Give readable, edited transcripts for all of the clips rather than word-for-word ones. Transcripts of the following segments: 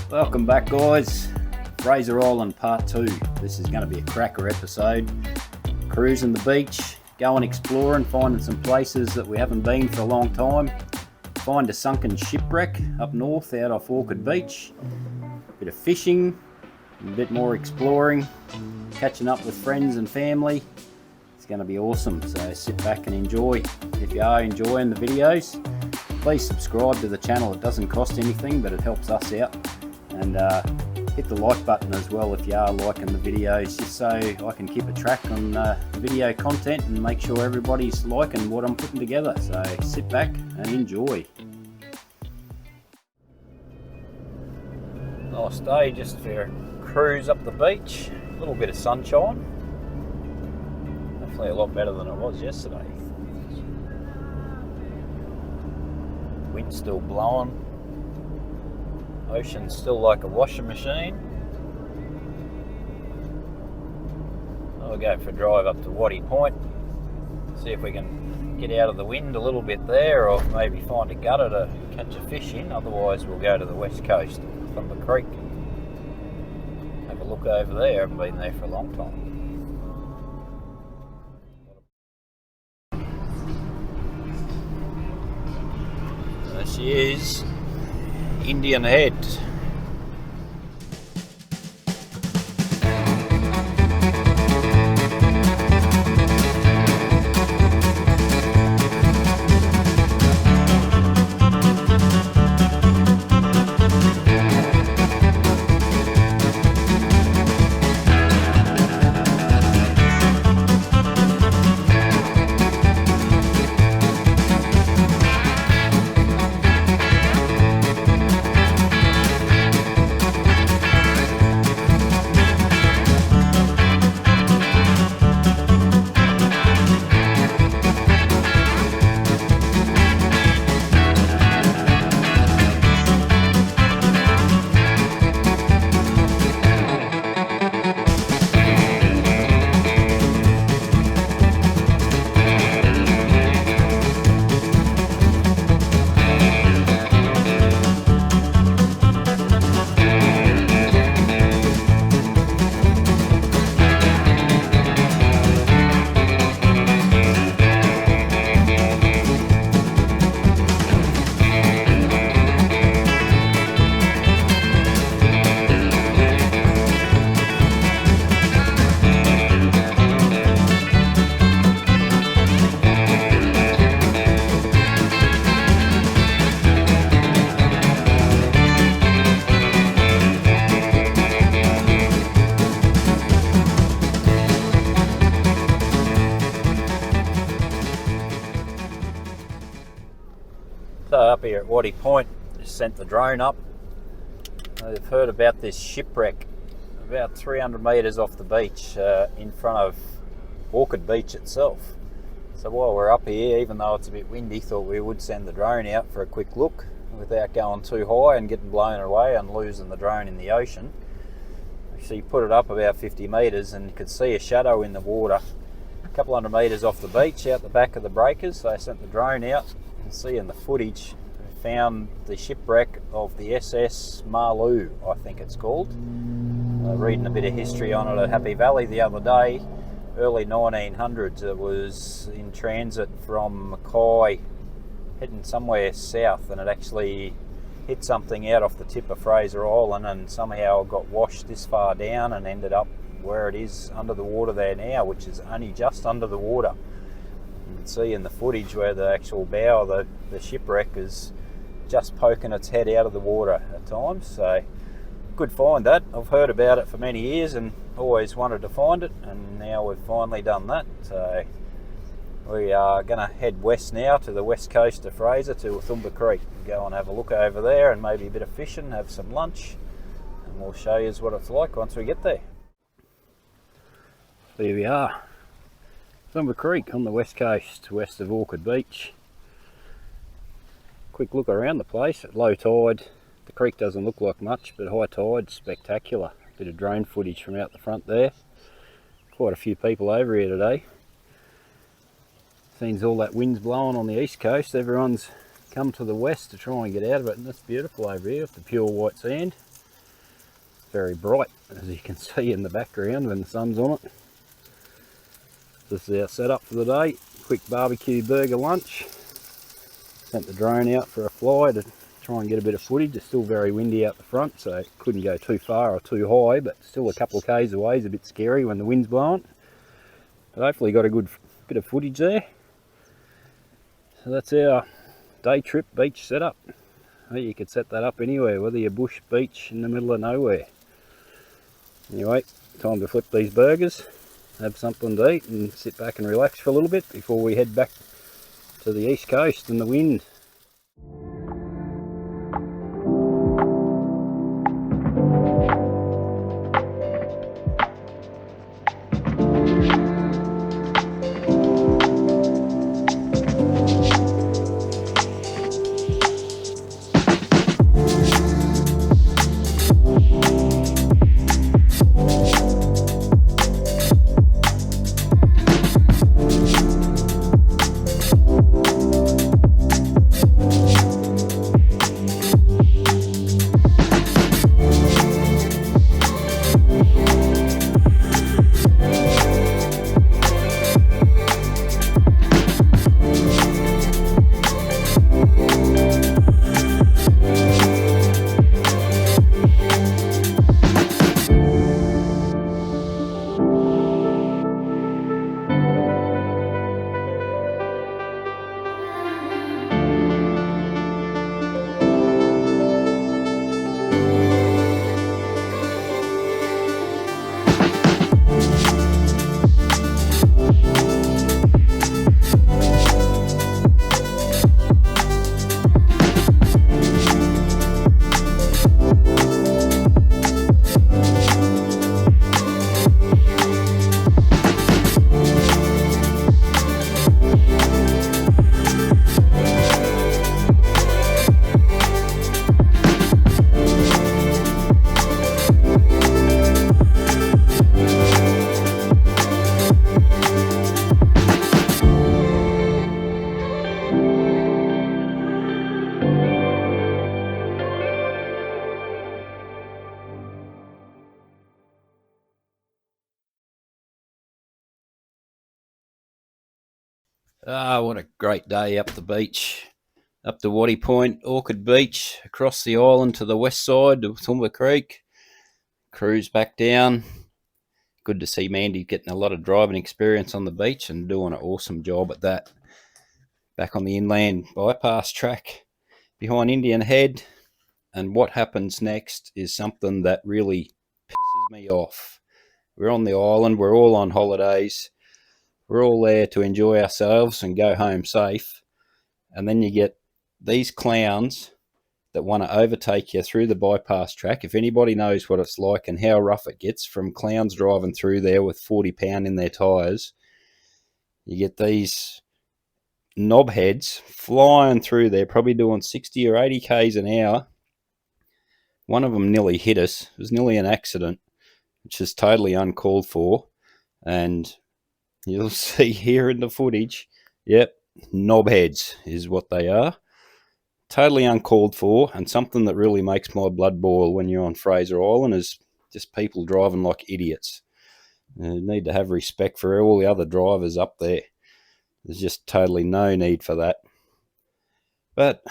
Welcome back, guys. Fraser Island Part 2. This is going to be a cracker episode. Cruising the beach, going exploring, finding some places that we haven't been for a long time. Find a sunken shipwreck up north out off Orchid Beach. A bit of fishing, a bit more exploring, catching up with friends and family. It's going to be awesome, so sit back and enjoy. If you are enjoying the videos, please subscribe to the channel. It doesn't cost anything, but it helps us out. And hit the like button as well if you are liking the videos, just so I can keep a track on video content and make sure everybody's liking what I'm putting together. So sit back and enjoy. Nice day just for a cruise up the beach. A little bit of sunshine. Definitely a lot better than it was yesterday. Wind's still blowing. Ocean's still like a washing machine. I'll go for a drive up to Waddy Point. See if we can get out of the wind a little bit there, or maybe find a gutter to catch a fish in. Otherwise we'll go to the west coast, Thumber Creek. Have a look over there. I haven't been there for a long time. There she is. Indian Head. So up here at Waddy Point, just sent the drone up. I've heard about this shipwreck about 300 metres off the beach in front of Orchid Beach itself. So while we're up here, even though it's a bit windy, thought we would send the drone out for a quick look without going too high and getting blown away and losing the drone in the ocean. Actually put it up about 50 metres and you could see a shadow in the water a couple hundred metres off the beach out the back of the breakers. So I sent the drone out. You can see in the footage, we found the shipwreck of the SS Marlou, I think it's called. Reading a bit of history on it at Happy Valley the other day, early 1900s. It was in transit from Mackay, heading somewhere south, and it actually hit something out off the tip of Fraser Island and somehow got washed this far down and ended up where it is under the water there now, which is only just under the water. You can see in the footage where the actual bow of the shipwreck is just poking its head out of the water at times. So good find that. I've heard about it for many years and always wanted to find it, and now we've finally done that. So we are going to head west now to the west coast of Fraser to Thumber Creek. Go and have a look over there and maybe a bit of fishing, have some lunch, and we'll show you what it's like once we get there. There we are. Thumber Creek on the west coast, west of Orchid Beach. Quick look around the place at low tide. The creek doesn't look like much, but high tide, spectacular. Bit of drone footage from out the front there. Quite a few people over here today. Seems all that wind's blowing on the east coast. Everyone's come to the west to try and get out of it, and it's beautiful over here with the pure white sand. very bright, as you can see in the background when the sun's on it. This is our setup for the day. Quick barbecue burger lunch. Sent the drone out for a fly to try and get a bit of footage. It's still very windy out the front, so it couldn't go too far or too high, but still a couple of k's away is a bit scary when the wind's blowing. But hopefully got a good bit of footage there. So that's our day trip beach setup. You could set that up anywhere, whether you're bush, beach, in the middle of nowhere. Anyway, time to flip these burgers, have something to eat and sit back and relax for a little bit before we head back to the east coast and the wind. Ah, what a great day up the beach, up to Waddy Point, Orchid Beach, across the island to the west side of Tumba Creek, cruise back down. Good to see Mandy getting a lot of driving experience on the beach and doing an awesome job at that. Back on the inland bypass track behind Indian Head, and what happens next is something that really pisses me off. We're on the island, we're all on holidays, we're all there to enjoy ourselves and go home safe. And then you get these clowns that want to overtake you through the bypass track. If anybody knows what it's like and how rough it gets from clowns driving through there with 40 pound in their tyres, you get these knobheads flying through there, probably doing 60 or 80 k's an hour. One of them nearly hit us. It was nearly an accident, which is totally uncalled for. And you'll see here in the footage, yep, knobheads is what they are. Totally uncalled for, and something that really makes my blood boil when you're on Fraser Island is just people driving like idiots. You need to have respect for all the other drivers up there. There's just totally no need for that. But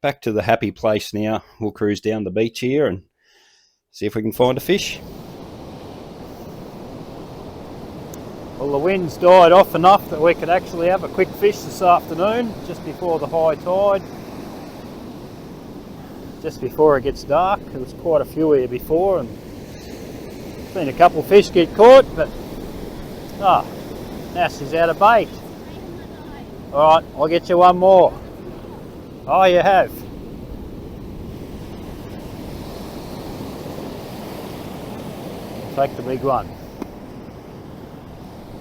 back to the happy place now. We'll cruise down the beach here and see if we can find a fish. Well, the wind's died off enough that we could actually have a quick fish this afternoon, just before the high tide. Just before it gets dark. There was quite a few here before, and seen a couple of fish get caught, but now she's out of bait. Alright, I'll get you one more. Oh, you have. Take the big one.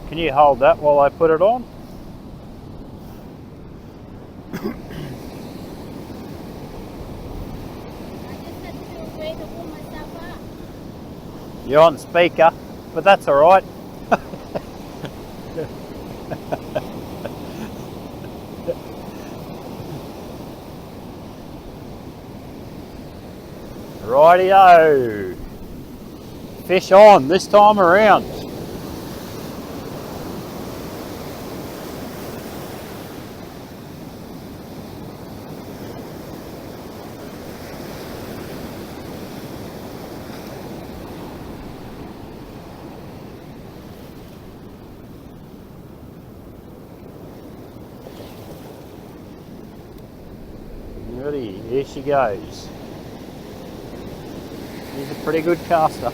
Can you hold that while I put it on? You're on speaker, but that's all right. Rightio. fish on this time around. Ready, here she goes. She's a pretty good caster.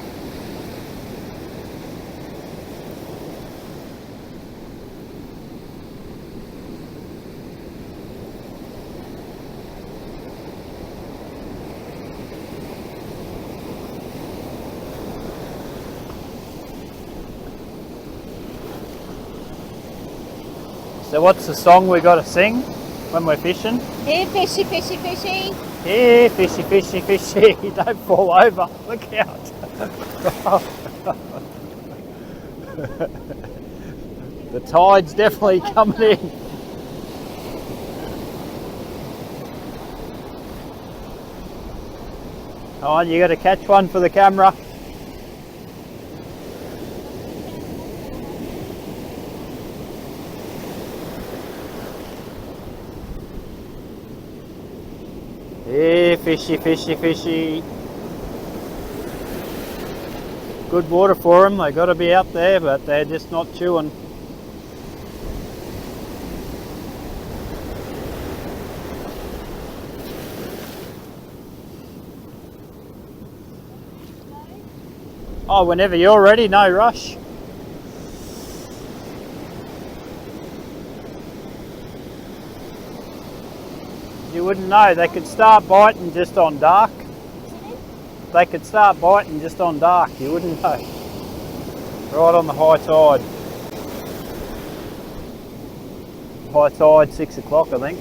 So what's the song we got to sing when we're fishing? Here, fishy, fishy, fishy. Here, fishy, fishy, fishy. Don't fall over. Look out. The tide's definitely coming in. Come on, you got to catch one for the camera. Here, fishy, fishy, fishy. Good water for them. They got to be out there, but they're just not chewing. Oh, whenever you're ready, no rush. You wouldn't know, they could start biting just on dark. They could start biting just on dark, you wouldn't know. Right on the high tide. High tide, 6 o'clock I think.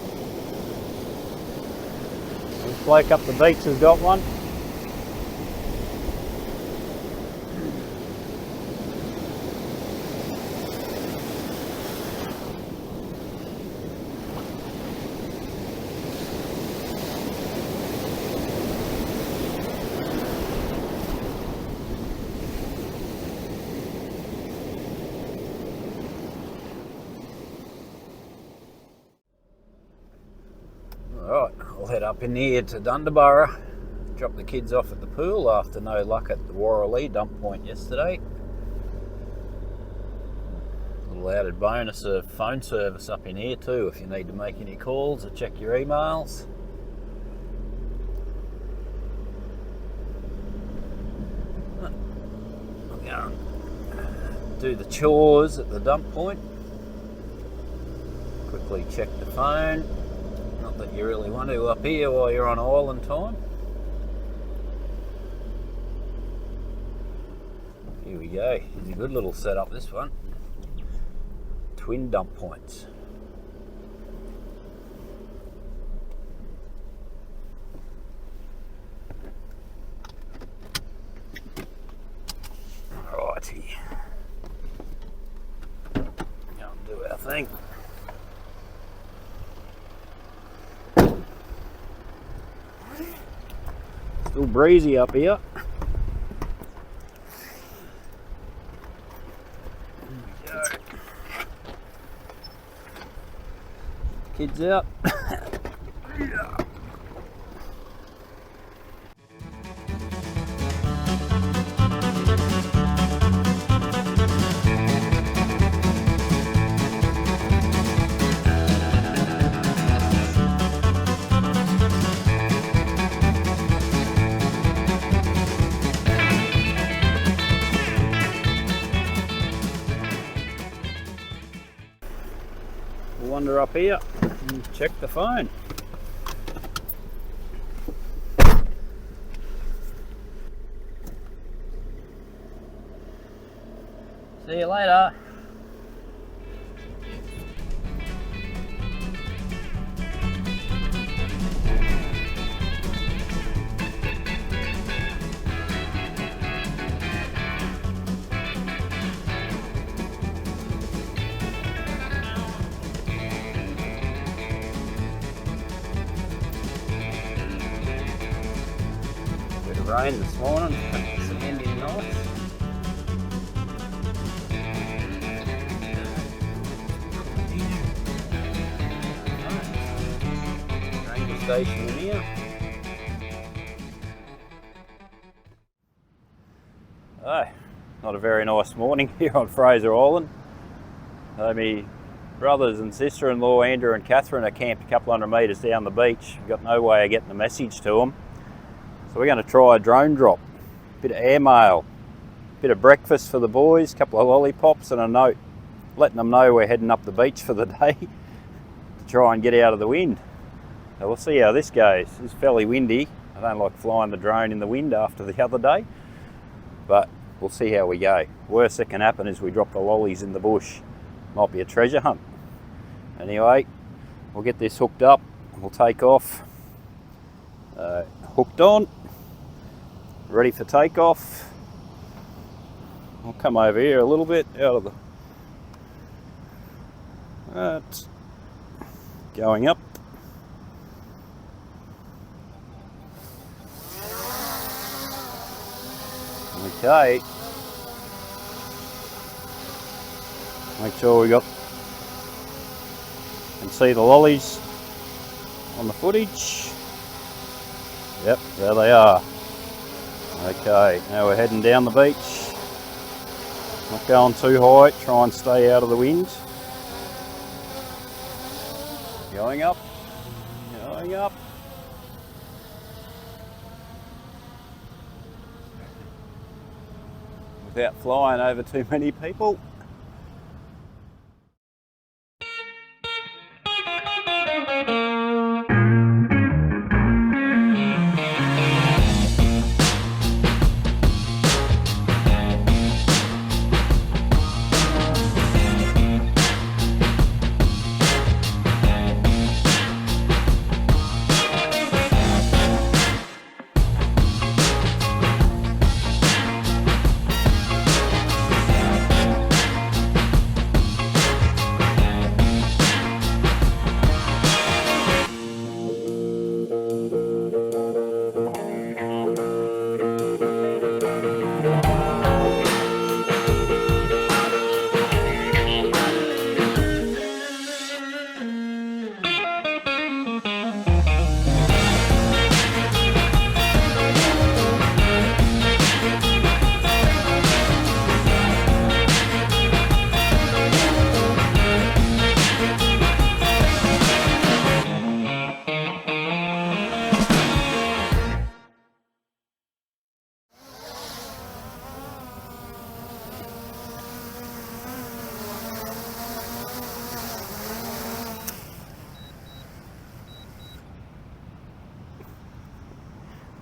This bloke up the beach has got one. Alright, I'll head up in here to Dunderborough, drop the kids off at the pool after no luck at the Warralee dump point yesterday. A little added bonus of phone service up in here too if you need to make any calls or check your emails. I'll go and do the chores at the dump point. Quickly check the phone. Not that you really want to up here while you're on island time. Here we go. It's a good little setup, this one. Twin dump points. Alrighty. Go and do our thing. Still breezy up here. There we go. Kids out. Wander up here and check the phone. See you later. Bit of rain this morning, some Indian nice. station in here. Oh, not a very nice morning here on Fraser Island. My brothers and sister-in-law Andrew and Catherine are camped a couple hundred metres down the beach. We've got no way of getting the message to them. So we're going to try a drone drop. Bit of airmail, bit of breakfast for the boys, a couple of lollipops and a note letting them know we're heading up the beach for the day to try and get out of the wind. So we'll see how this goes. It's fairly windy. I don't like flying the drone in the wind after the other day, but we'll see how we go. Worst that can happen is we drop the lollies in the bush. Might be a treasure hunt. Anyway, we'll get this hooked up and we'll take off. Hooked on, ready for takeoff. I'll come over here a little bit out of the... That's going up. Okay. Make sure we got... can see the lollies on the footage. Yep, there they are. Okay, now we're heading down the beach. Not going too high, try and stay out of the wind. Going up, going up. Without flying over too many people.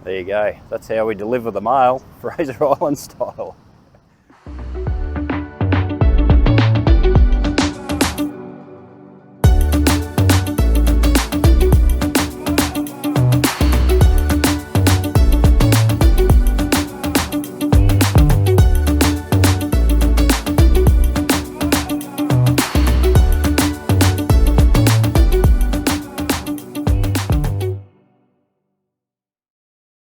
There you go. That's how we deliver the mail, Fraser Island style.